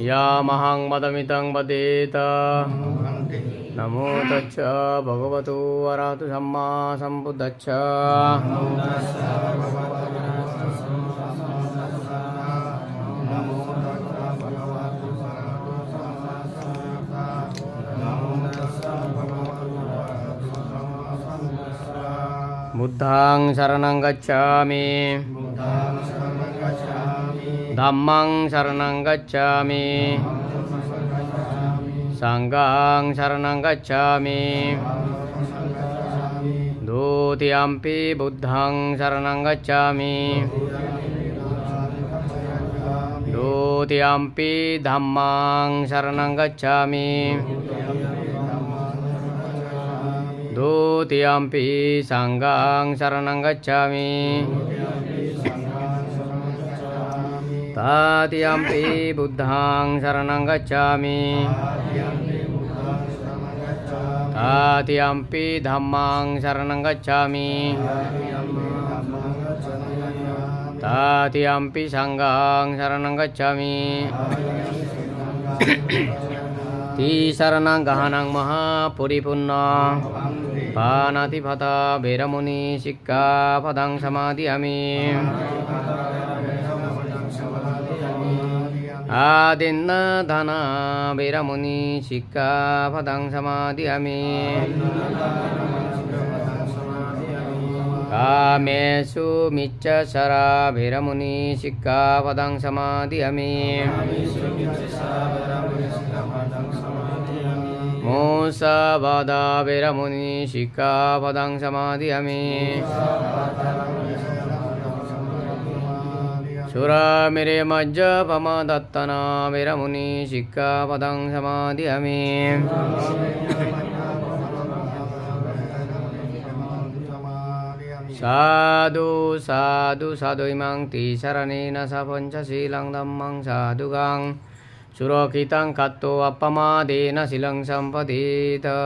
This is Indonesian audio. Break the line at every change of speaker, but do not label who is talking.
Yamahang madamitam badeta. Namo tassa bhagavato arahato samma sambuddhassa. Buddhang saranang gacchami. Dhammang saranang gacchami. Sanghang saranang gacchami. Dutiyampi buddhang saranang gacchami. Dutiyampi dhammang saranang gacchami. Dutiyampi sanghang saranang gacchami. Tatiyampi buddhang saranang gacchami. Tatiyampi dhammang saranang gacchami. Tatiyampi sanghang saranang gacchami. Ti saranang gahanang maha puripunna. Panati phata veramuni sikka padang samadhiyami. Adinna dhana veramuni sikka padang samadhiyami. Kamesu miccasara veramuni sikka padang samadhiyami. Musavada veramuni sikka padang samadhiyami. Sura mere majja pamadattana veramuni sikka padang samadhiyami. Sadhu sadhu sadhu imang ti saranena sapanca silang dhammang sadhugang. Surakitang katto appamadena silang sampadita.